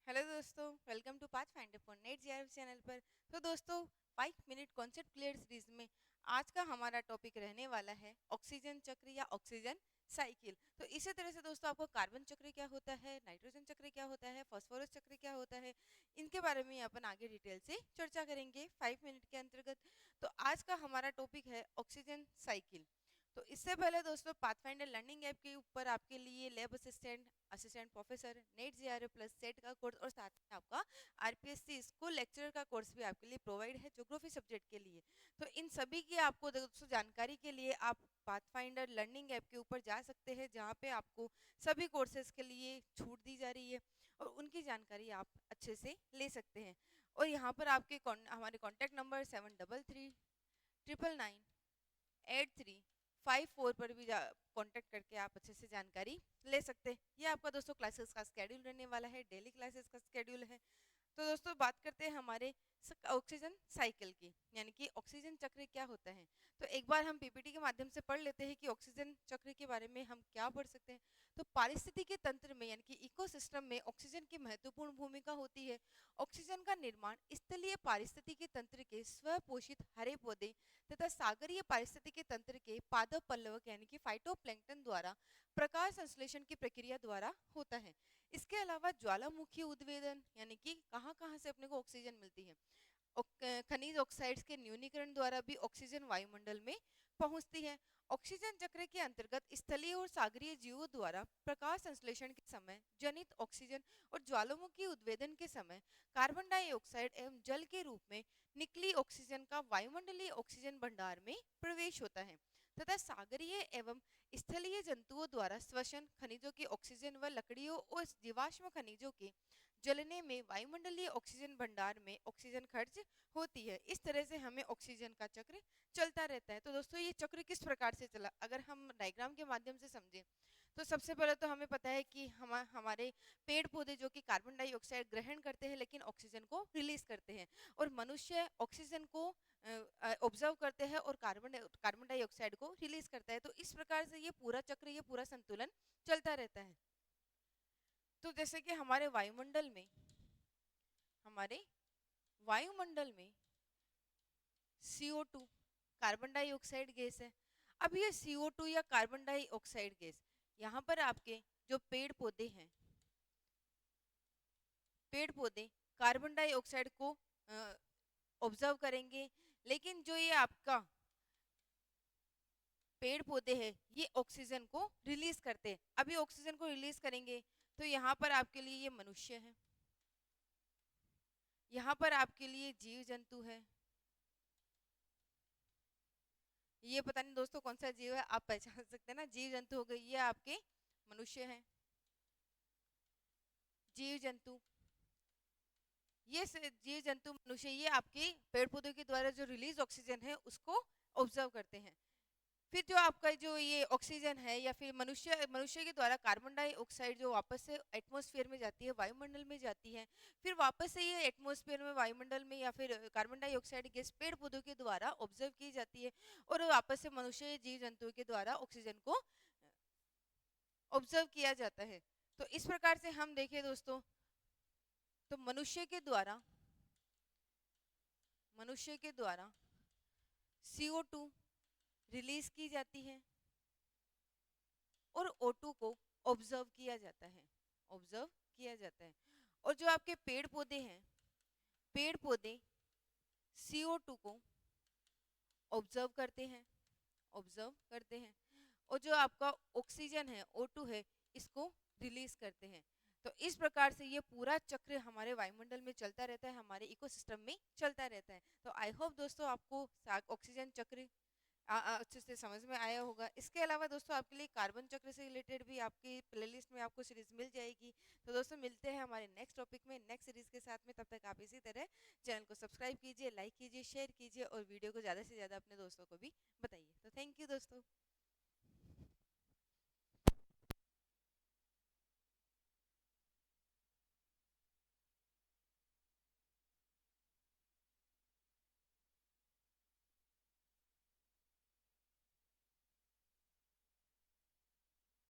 Hello दोस्तों, welcome to Pathfinder for NET JRF channel पर। तो दोस्तों, 5 मिनट कॉन्सेप्ट क्लियर सीरीज में आज का हमारा टॉपिक रहने वाला है ऑक्सीजन चक्र या ऑक्सीजन साइकिल। तो इसी तरह से दोस्तों, आपको कार्बन चक्र क्या होता है, नाइट्रोजन चक्र क्या होता है, फास्फोरस चक्र क्या होता है, इनके बारे में अपन आगे डिटेल से चर्चा करेंगे 5 मिनट के अंतर्गत। तो आज का हमारा टॉपिक है ऑक्सीजन साइकिल। तो इससे पहले दोस्तों, पाथफाइंडर लर्निंग ऐप के ऊपर आपके लिए lab assistant, assistant professor, net जीआरए plus set का कोर्स और साथ में आपका आरपीएससी स्कूल लेक्चरर का कोर्स भी आपके लिए प्रोवाइड है ज्योग्राफी सब्जेक्ट के लिए। तो इन सभी की आपको दोस्तों जानकारी के लिए आप पाथफाइंडर लर्निंग ऐप के ऊपर जा सकते हैं, जहाँ पे आपको सभी कोर्सेज के लिए छूट दी जा रही है और उनकी जानकारी आप अच्छे से ले सकते हैं। और यहाँ पर आपके हमारे कॉन्टैक्ट नंबर 7339998354 पर भी कांटेक्ट करके आप अच्छे से जानकारी ले सकते हैं। ये आपका दोस्तों क्लासेस का स्केड्यूल रहने वाला है, डेली क्लासेस का स्केड्यूल है। तो दोस्तों, बात करते हैं हमारे ऑक्सीजन साइकिल की, यानी कि ऑक्सीजन चक्र क्या होता है। तो एक बार हम पीपीटी के माध्यम से पढ़ लेते हैं कि ऑक्सीजन चक्र के बारे में हम क्या पढ़ सकते हैं। तो पारिस्थितिकी तंत्र में यानी कि इकोसिस्टम में ऑक्सीजन की महत्वपूर्ण भूमिका होती है। ऑक्सीजन का निर्माण स्थलीय पारिस्थितिकी तंत्र के स्वपोषित हरे पौधे तथा सागरीय पारिस्थितिकी तंत्र के पादप पल्लवक यानी कि फाइटोप्लैंक्टन द्वारा प्रकाश संश्लेषण की प्रक्रिया द्वारा होता है। इसके अलावा ज्वालामुखी उद्वेदन यानी कि कहाँ कहाँ से अपने को ऑक्सीजन मिलती है, खनिज ऑक्साइड्स के न्यूनीकरण द्वारा भी ऑक्सीजन वायुमंडल में पहुंचती है। ऑक्सीजन चक्र के अंतर्गत स्थलीय और सागरीय जीवों द्वारा प्रकाश संश्लेषण के समय जनित ऑक्सीजन और ज्वालामुखी उद्वेदन के समय कार्बन डाइऑक्साइड एवं जल के रूप में निकली ऑक्सीजन का वायुमंडलीय ऑक्सीजन भंडार में प्रवेश होता है तथा सागरीय एवं स्थलीय जंतुओं द्वारा श्वसन खनिजों के ऑक्सीजन व लकड़ियों और जीवाश्म खनिजों के जलने में वायुमंडलीय ऑक्सीजन भंडार में ऑक्सीजन खर्च होती है। इस तरह से हमें ऑक्सीजन का चक्र चलता रहता है। तो दोस्तों, ये चक्र किस प्रकार से चला, अगर हम डायग्राम के माध्यम से समझें तो सबसे पहले तो हमें पता है कि हमारे पेड़ पौधे जो कि कार्बन डाइऑक्साइड ग्रहण करते हैं लेकिन ऑक्सीजन को रिलीज करते हैं, और मनुष्य ऑक्सीजन को ऑब्जर्व करते हैं और कार्बन डाइऑक्साइड को रिलीज करता है। तो इस प्रकार से ये पूरा चक्र, ये पूरा संतुलन चलता रहता है। तो जैसे कि हमारे वायुमंडल में CO2 कार्बन डाइऑक्साइड गैस है। अब ये CO2 या कार्बन डाइऑक्साइड गैस यहाँ पर आपके जो पेड़ पौधे हैं, पेड़ पौधे कार्बन डाइऑक्साइड को ऑब्जर्व करेंगे, लेकिन जो ये आपका पेड़ पौधे हैं ये ऑक्सीजन को रिलीज करते हैं। अभी ऑक्सीजन को रिलीज करेंगे तो यहाँ पर आपके लिए ये मनुष्य है, यहाँ पर आपके लिए जीव जंतु है। ये पता नहीं दोस्तों कौन सा जीव है, आप पहचान सकते हैं ना, जीव जंतु हो गए, ये आपके मनुष्य हैं, जीव जंतु। जीव जंतु मनुष्य ये आपके पेड़ पौधों के द्वारा जो रिलीज ऑक्सीजन है उसको ऑब्जर्व करते हैं। फिर जो आपका जो ये ऑक्सीजन है या फिर मनुष्य के द्वारा कार्बन डाइऑक्साइड जो वापस से एटमॉस्फेयर में जाती है, वायुमंडल में जाती है, फिर वापस से ये एटमॉस्फेयर में, वायुमंडल में या फिर कार्बन डाइऑक्साइड गैस पेड़ पौधों के द्वारा ऑब्जर्व की जाती है और वापस से मनुष्य जीव जंतुओं के द्वारा ऑक्सीजन को ऑब्जर्व किया जाता है। तो इस प्रकार से हम देखें दोस्तों, तो मनुष्य के द्वारा CO2 रिलीज की जाती है और O2 को ऑब्जर्व किया जाता है, ऑब्जर्व किया जाता है। और जो आपके पेड़ पौधे हैं, पेड़ पौधे CO2 को ऑब्जर्व करते हैं, ऑब्जर्व करते हैं, और जो आपका ऑक्सीजन है O2 है इसको रिलीज करते हैं। तो इस प्रकार से ये पूरा चक्र हमारे वायुमंडल में चलता रहता है, हमारे इकोसिस्टम में चलता रहता है। तो आई होप दोस्तों आपको ऑक्सीजन चक्र अच्छे से समझ में आया होगा। इसके अलावा दोस्तों आपके लिए कार्बन चक्र से रिलेटेड भी आपकी प्लेलिस्ट में आपको सीरीज मिल जाएगी। तो दोस्तों मिलते हैं हमारे नेक्स्ट टॉपिक में, नेक्स्ट सीरीज के साथ में। तब तक आप इसी तरह चैनल को सब्सक्राइब कीजिए, लाइक कीजिए, शेयर कीजिए और वीडियो को ज़्यादा से ज़्यादा अपने दोस्तों को भी बताइए। तो थैंक यू दोस्तों।